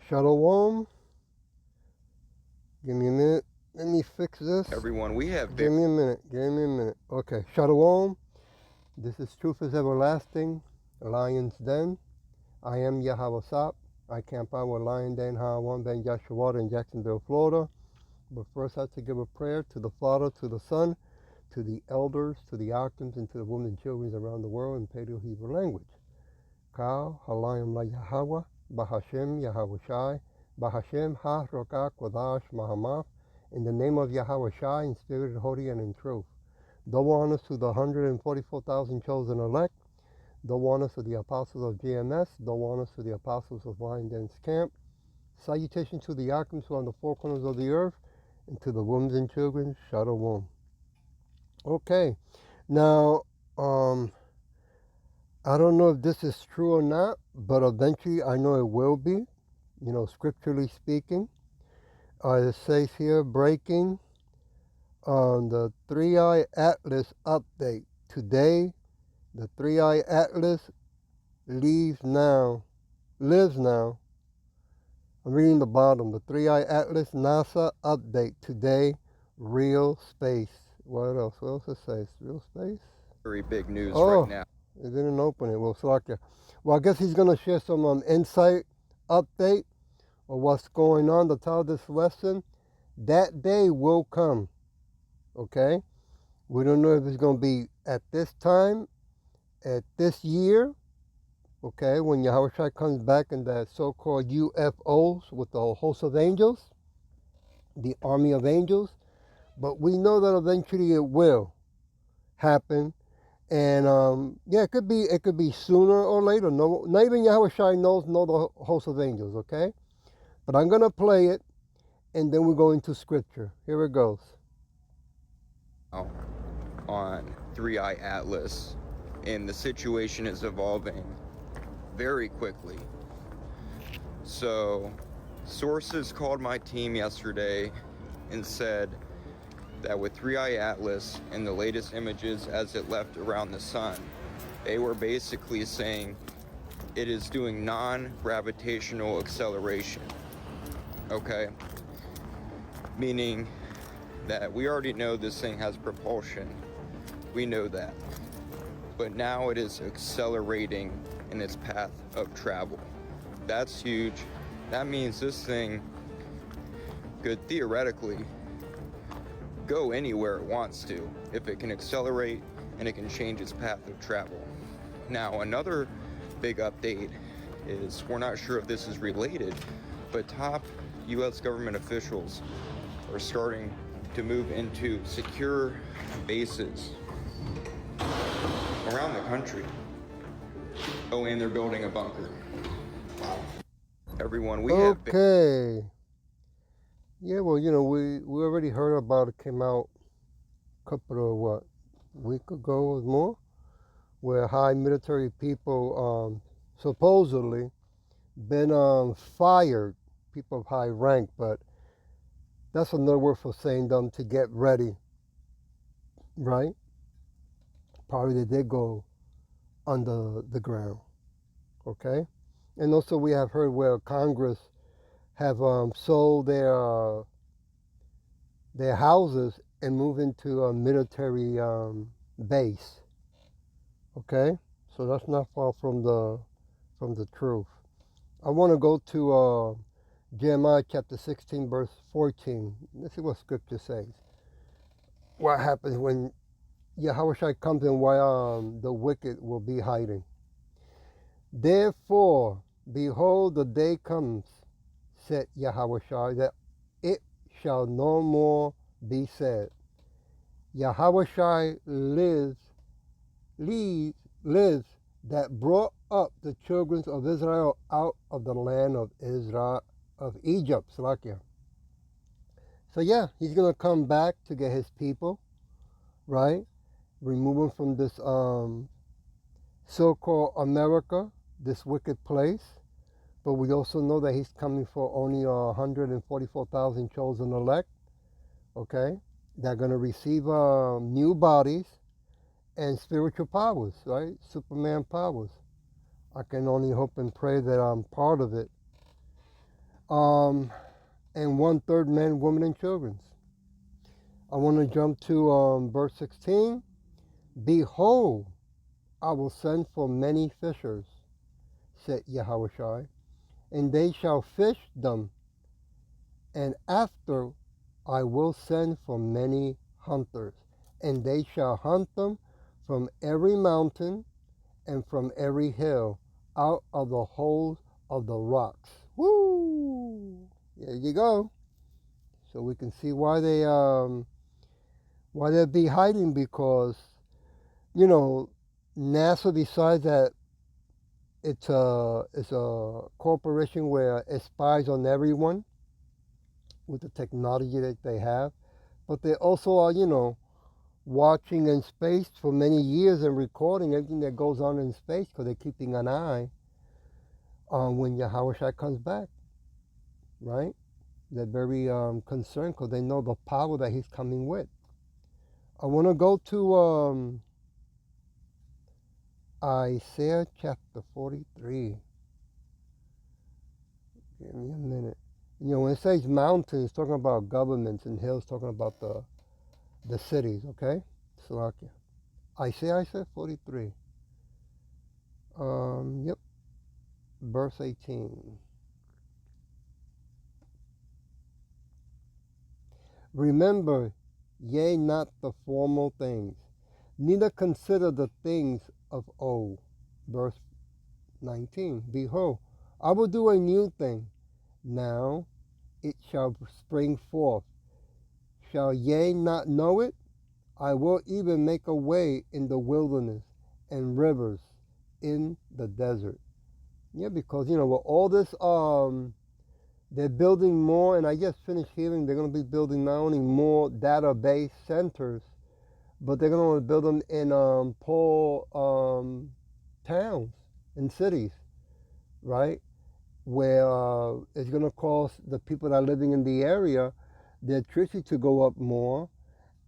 Shalom. Give me a minute. Let me fix this. Everyone, we have Give me a minute. Give me a minute. Okay. Shalom. This is Truth is Everlasting. Lion's Den. I am Yahweh Sop. I camp out with Lion Den, Hawan Ben Joshua in Jacksonville, Florida. But first I have to give a prayer to the Father, to the Son, to the elders, to the archons, and to the women and children around the world in Paleo Hebrew language. Ka Halayim La Yahweh, Bahashem Yahweh Shai, Bahashem Ha Rokah Kodash Mahamaf, in the name of Yahweh Shai, in spirit, holy, and in truth. Double honors to the 144,000 chosen elect. Double honors to the apostles of GMS. Double honors to the apostles of Lion Den's camp. Salutation to the archons who are on the four corners of the earth, and to the women and children, Shalom. Okay, now, I don't know if this is true or not, but eventually I know it will be, scripturally speaking. It says here, breaking on the 3i Atlas update. Today, the 3i Atlas lives now. I'm reading the bottom. The 3i Atlas NASA update. Today, real space. What else? What else it says? Real space? very big news right now. It didn't open it. Well, I guess he's going to share some insight update of what's going on. The title of this lesson, that day will come. Okay? We don't know if it's going to be at this time, at this year, okay, when Yahweh Shai comes back in that so-called U.F.Os with the host of angels, the army of angels. But we know that eventually it will happen. And it could be sooner or later. No, not even Yahweh Shai know the host of angels, okay? But I'm gonna play it, and then we go into scripture. Here it goes. On 3i Atlas, and the situation is evolving very quickly. So, sources called my team yesterday and said that with 3i Atlas and the latest images as it left around the sun, they were basically saying it is doing non-gravitational acceleration. Okay? Meaning that we already know this thing has propulsion. We know that. But now it is accelerating in its path of travel. That's huge. That means this thing could theoretically go anywhere it wants to if it can accelerate and it can change its path of travel. Now, another big update is, we're not sure if this is related, but top U.S. government officials are starting to move into secure bases around the country. Oh, and they're building a bunker. Wow. Everyone, we have been... Okay. Yeah, well, we already heard about it. Came out a couple of, week ago or more, where high military people supposedly been fired, people of high rank, but that's another word for saying them to get ready, right? Probably they did go under the ground, okay? And also we have heard where Congress have sold their houses and moved into a military base, okay? So that's not far from the truth. I want to go to Jeremiah chapter 16, verse 14. Let's see what scripture says. What happens when Yahweh Shai comes and why the wicked will be hiding. Therefore, behold, the day comes, said Yahweh Shai, that it shall no more be said, Yahweh Shai lives, that brought up the children of Israel out of the land of Israel, of Egypt, Salakia. So yeah, he's going to come back to get his people, right? Remove them from this so-called America, this wicked place. But we also know that he's coming for only 144,000 chosen elect, okay? They're going to receive new bodies and spiritual powers, right? Superman powers. I can only hope and pray that I'm part of it. and 1/3 men, women, and children. I want to jump to verse 16. Behold, I will send for many fishers, said Yahushua, and they shall fish them, and after I will send for many hunters, and they shall hunt them from every mountain and from every hill, out of the holes of the rocks. Woo! There you go. So we can see why they'd be hiding, because NASA, besides that, it's a corporation where it spies on everyone with the technology that they have, but they also are watching in space for many years and recording everything that goes on in space, because they're keeping an eye on when Yahushua comes back, right? They're very concerned because they know the power that he's coming with. I want to go to Isaiah chapter 43. Give me a minute. When it says mountains, it's talking about governments, and hills talking about the cities, okay? Slovakia. Isaiah 43. Yep. Verse 18. Remember, yea, not the formal things, neither consider the things of old. Verse 19. Behold, I will do a new thing. Now it shall spring forth. Shall ye not know it? I will even make a way in the wilderness and rivers in the desert. Yeah, because with all this, they're building more, and I just finished hearing they're going to be building not only more database centers, but they're going to build them in poor towns and cities, right? Where it's going to cause the people that are living in the area the electricity to go up more.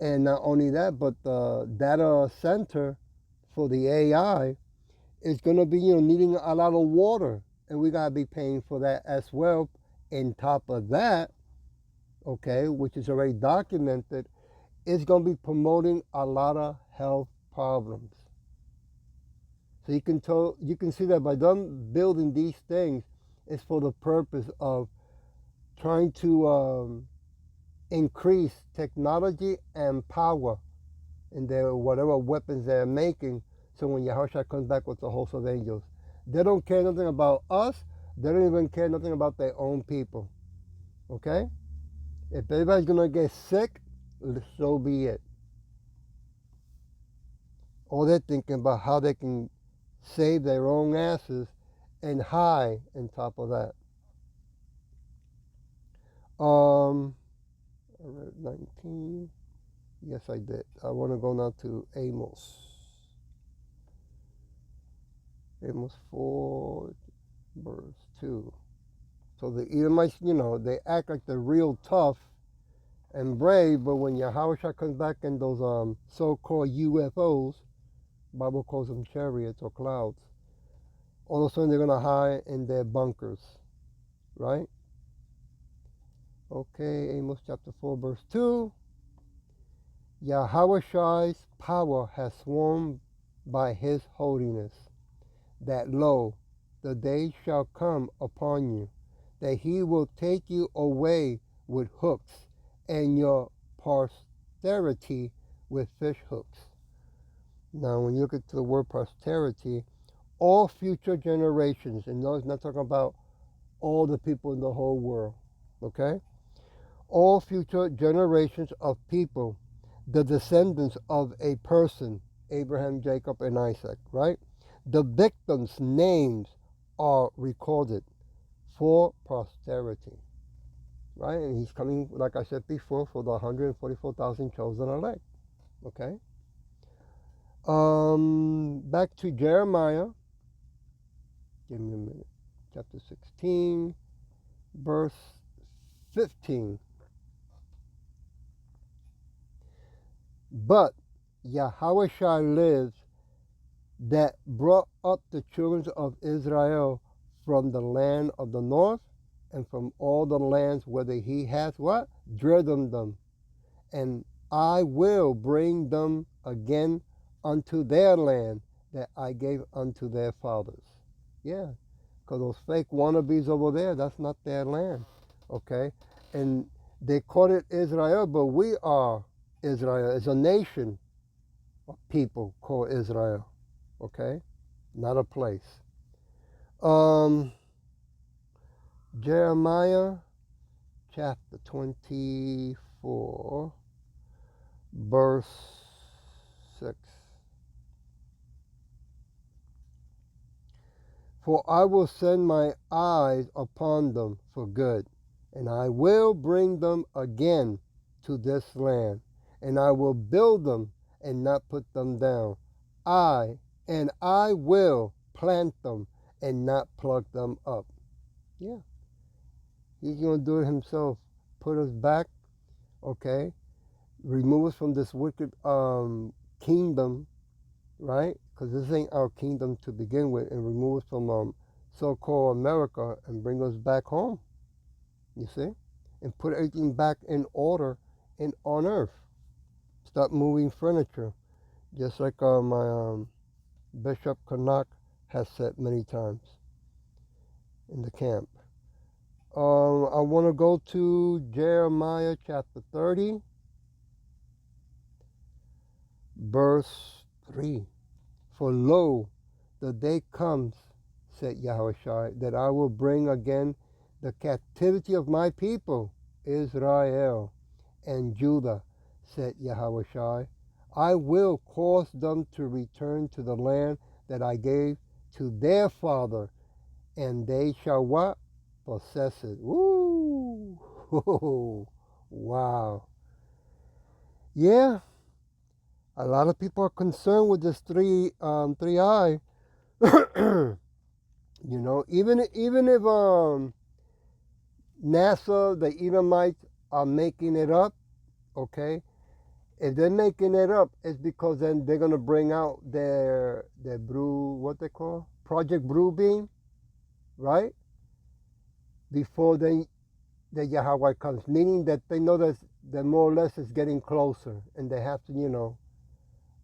And not only that, but the data center for the AI is going to be, needing a lot of water. And we got to be paying for that as well. And top of that, okay, which is already documented, it's going to be promoting a lot of health problems. So you can see that by them building these things, it's for the purpose of trying to increase technology and power in their whatever weapons they're making. So when Yahushua comes back with the host of angels, they don't care nothing about us. They don't even care nothing about their own people. Okay? If everybody's gonna get sick, so be it. All they're thinking about how they can save their own asses and high on top of that. I read 19. Yes, I did. I want to go now to Amos. Amos 4, verse 2. So the Edomites, they act like they're real tough and brave, but when Yahushua comes back in those so-called U.F.Os, Bible calls them chariots or clouds, all of a sudden they're going to hide in their bunkers, right? Okay, Amos chapter 4, verse 2. Yahushua's power has sworn by his holiness, that lo, the day shall come upon you, that he will take you away with hooks, and your posterity with fish hooks. Now, when you look at the word posterity, all future generations, and no, it's not talking about all the people in the whole world, okay? All future generations of people, the descendants of a person, Abraham, Jacob, and Isaac, right? The victims' names are recorded for posterity, right? And he's coming, like I said before, for the 144,000 chosen elect, okay? Back to Jeremiah. Give me a minute. Chapter 16, verse 15. But Yahushua lives, that brought up the children of Israel from the land of the north and from all the lands whither he hath what? Driven them. And I will bring them again unto their land that I gave unto their fathers. Yeah, because those fake wannabes over there, that's not their land. Okay? And they call it Israel, but we are Israel. It's a nation of people called Israel. Okay? Not a place. Jeremiah chapter 24, verse 6. For I will send my eyes upon them for good, and I will bring them again to this land, and I will build them and not put them down. I will plant them and not pluck them up. Yeah, he's going to do it himself. Put us back, okay? Remove us from this wicked kingdom, right? Because this ain't our kingdom to begin with, and remove us from so-called America and bring us back home, you see? And put everything back in order on earth. Stop moving furniture, just like my Bishop Kanak has said many times in the camp. I want to go to Jeremiah chapter 30, verse 3. For lo, the day comes, said Yahushua, that I will bring again the captivity of my people, Israel and Judah, said Yahushua. I will cause them to return to the land that I gave to their father, and they shall what? Possess it. Woo! Wow. Yeah, a lot of people are concerned with this three eye. You know, even if NASA, the Edomites are making it up, okay? If they're making it up, it's because then they're gonna bring out their what they call Project Blue Beam, right? Before the Yahweh comes, meaning that they know that more or less is getting closer, and they have to,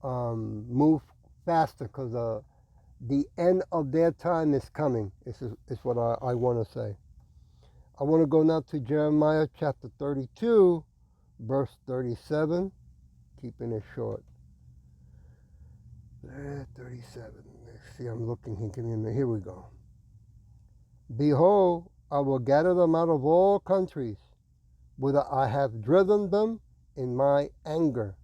move faster because the end of their time is coming. Is what I want to say. I want to go now to Jeremiah chapter 32, verse 37, keeping it short. 37. Let's see, I'm looking here. Here we go. Behold, I will gather them out of all countries, whither I have driven them in my anger,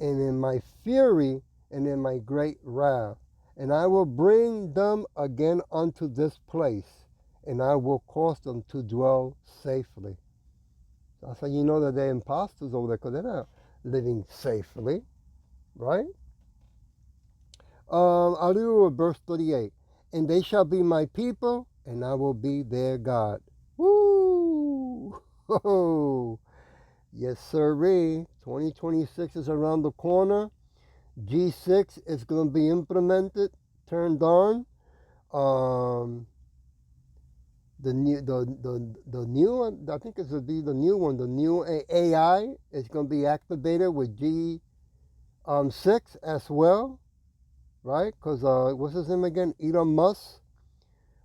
and in my fury, and in my great wrath. And I will bring them again unto this place, and I will cause them to dwell safely. That's how you know that they're imposters over there, because they're not living safely, right? I'll do verse 38. And they shall be my people, and I will be their God. Woo! Oh, yes, sirree. 2026 is around the corner. G6 is going to be implemented, turned on. The new one, I think it's going to be the new one. The new AI is going to be activated with G6 as well, right? Because what's his name again? Elon Musk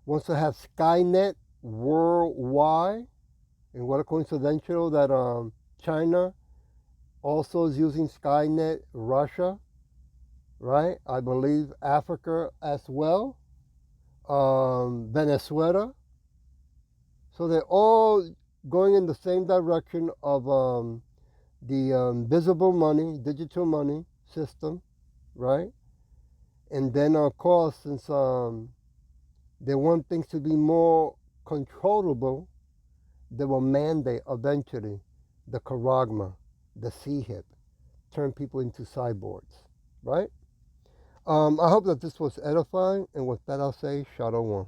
wants to have Skynet worldwide, and what a coincidental that China also is using Skynet. Russia, right? I believe Africa as well, Venezuela. So they're all going in the same direction of the visible money, digital money system, right? And then, of course, since they want things to be more controllable, they will mandate eventually the charagma, the C-hip, turn people into cyborgs, right? I hope that this was edifying, and with that I'll say Shalom.